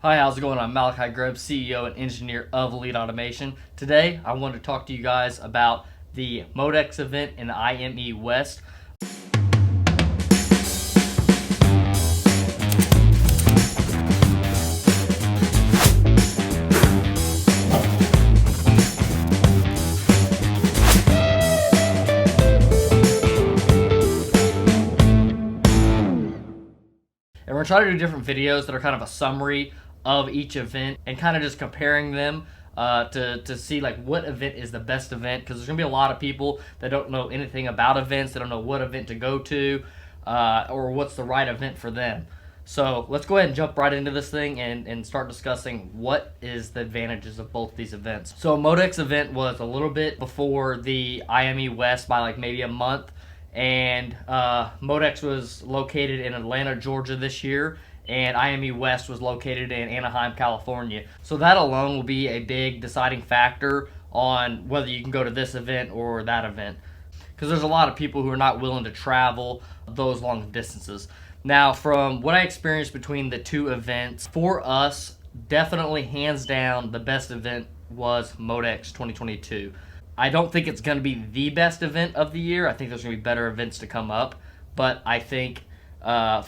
Hi, how's it going? I'm Malachi, CEO and engineer of Elite Automation. Today, I wanted to talk to you guys about the Modex event in the IME West. And we're trying to do different videos that are kind of a summary of each event and kind of just comparing them to see like what event is the best event, because there's gonna be a lot of people that don't know anything about events. They don't know what event to go to or what's the right event for them. So let's go ahead and jump right into this thing and start discussing what is the advantages of both these events. So Modex event was a little bit before the IME West by like maybe a month, and Modex was located in Atlanta, Georgia this year, and IME West was located in Anaheim, California. So that alone will be a big deciding factor on whether you can go to this event or that event, because there's a lot of people who are not willing to travel those long distances. Now, from what I experienced between the two events, for us, definitely hands down, the best event was Modex 2022. I don't think it's going to be the best event of the year. I think there's going to be better events to come up. But I think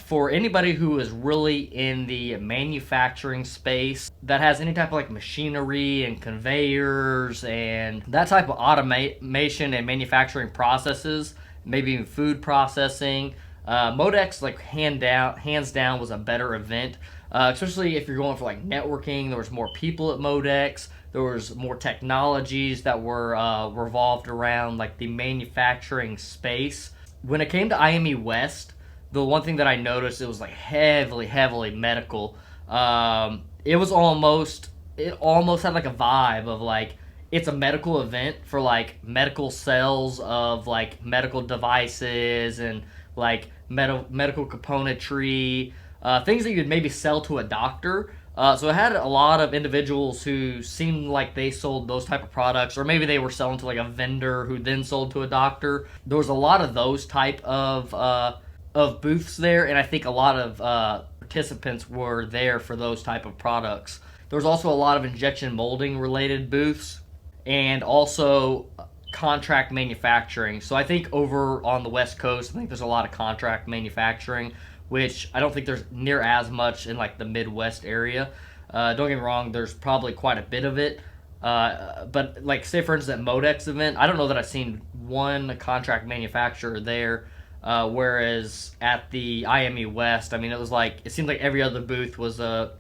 for anybody who is really in the manufacturing space that has any type of like machinery and conveyors and that type of automation and manufacturing processes, maybe even food processing, Modex like hands down was a better event, especially if you're going for like networking. There was more people at Modex. There was more technologies that were revolved around like the manufacturing space. When it came to IME West, the one thing that I noticed, it was like heavily medical. It almost had like a vibe of like it's a medical event for like medical sales of like medical devices and like medical componentry, things that you'd maybe sell to a doctor. So it had a lot of individuals who seemed like they sold those type of products, or maybe they were selling to like a vendor who then sold to a doctor. There was a lot of those type of booths there, and I think a lot of participants were there for those type of products. There was also a lot of injection molding related booths, and also contract manufacturing. So I think over on the West Coast, I think there's a lot of contract manufacturing, which I don't think there's near as much in like the Midwest area. Don't get me wrong, there's probably quite a bit of it. But like say for instance at Modex event, I don't know that I've seen one contract manufacturer there. Whereas at the IME West, I mean, it seemed like every other booth was a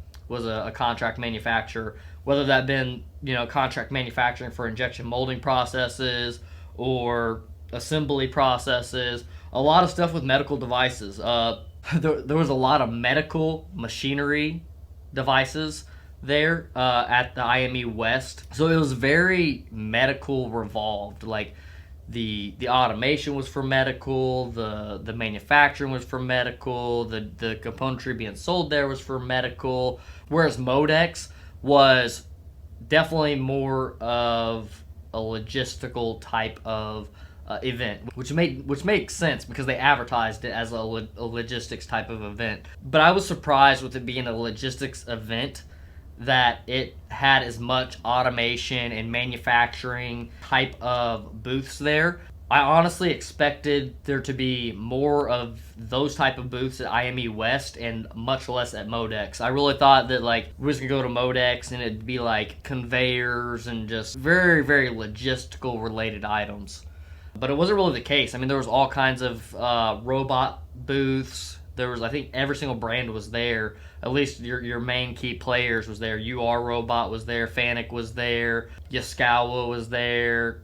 contract manufacturer, whether that been contract manufacturing for injection molding processes or assembly processes. A lot of stuff with medical devices. There was a lot of medical machinery devices there at the IME West, so it was very medical revolved. Like the automation was for medical, the manufacturing was for medical, the componentry being sold there was for medical, whereas Modex was definitely more of a logistical type of event, which makes sense because they advertised it as a logistics type of event. But I was surprised with it being a logistics event that it had as much automation and manufacturing type of booths there. I honestly expected there to be more of those type of booths at IME West and much less at Modex. I really thought that like we was gonna go to Modex and it'd be like conveyors and just very logistical related items. But it wasn't really the case. I mean, there was all kinds of robot booths. There was, I think, every single brand was there. At least your main key players was there. UR Robot was there. Fanuc was there. Yaskawa was there.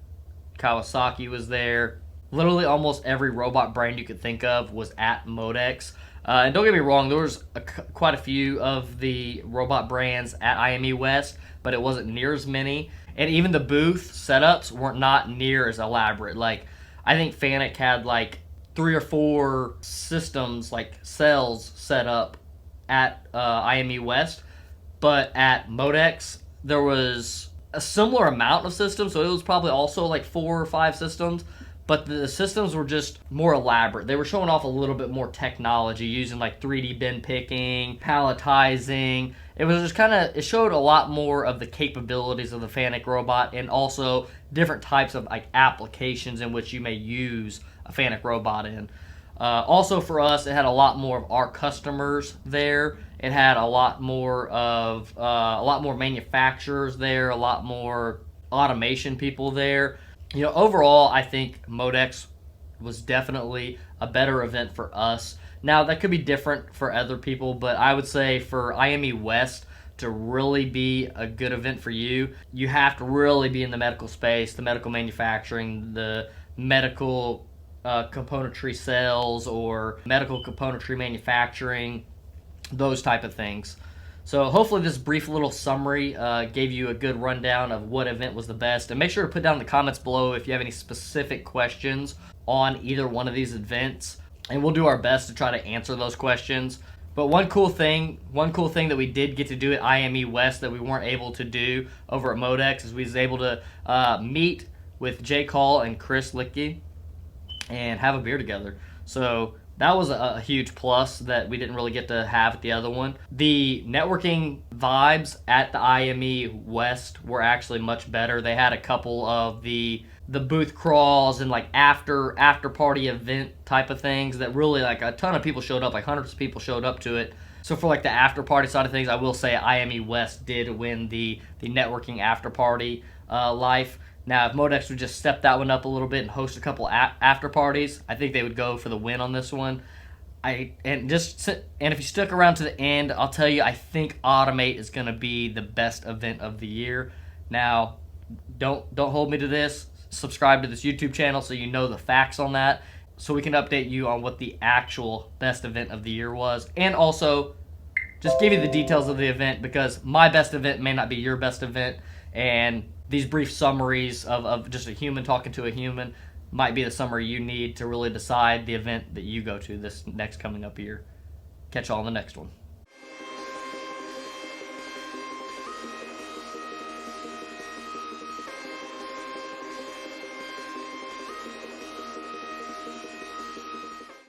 Kawasaki was there. Literally almost every robot brand you could think of was at Modex. And don't get me wrong, there was quite a few of the robot brands at IME West, but it wasn't near as many. And even the booth setups weren't not near as elaborate. Like, I think Fanuc had like 3 or 4 systems, like cells set up at IME West, but at Modex there was a similar amount of systems, so it was probably also like 4 or 5 systems, but the systems were just more elaborate. They were showing off a little bit more technology using like 3D bin picking, palletizing. It was just it showed a lot more of the capabilities of the fanuc robot, and also different types of like applications in which you may use a fanuc robot in. Also for us, it had a lot more of our customers there. It had a lot more manufacturers there, a lot more automation people there. Overall, I think Modex was definitely a better event for us. Now, that could be different for other people, but I would say for IME West to really be a good event for you, you have to really be in the medical space, the medical manufacturing, the medical componentry sales, or medical componentry manufacturing, those type of things. So hopefully this brief little summary gave you a good rundown of what event was the best. And make sure to put down in the comments below if you have any specific questions on either one of these events, and we'll do our best to try to answer those questions. But one cool thing that we did get to do at IME West that we weren't able to do over at Modex is we was able to meet with Jay Call and Chris Licky and have a beer together. So that was a huge plus that we didn't really get to have at the other one. The networking vibes at the IME West were actually much better. They had a couple of the booth crawls and like after party event type of things that really, like, a ton of people showed up, like hundreds of people showed up to it. So for like the after party side of things, I will say IME West did win the networking after party life. Now, if Modex would just step that one up a little bit and host a couple after parties, I think they would go for the win on this one. And if you stuck around to the end, I'll tell you, I think Automate is going to be the best event of the year. Now, don't hold me to this. Subscribe to this YouTube channel so you know the facts on that, so we can update you on what the actual best event of the year was, and also just give you the details of the event, because my best event may not be your best event, and these brief summaries of just a human talking to a human might be the summary you need to really decide the event that you go to this next coming up year. Catch y'all in the next one.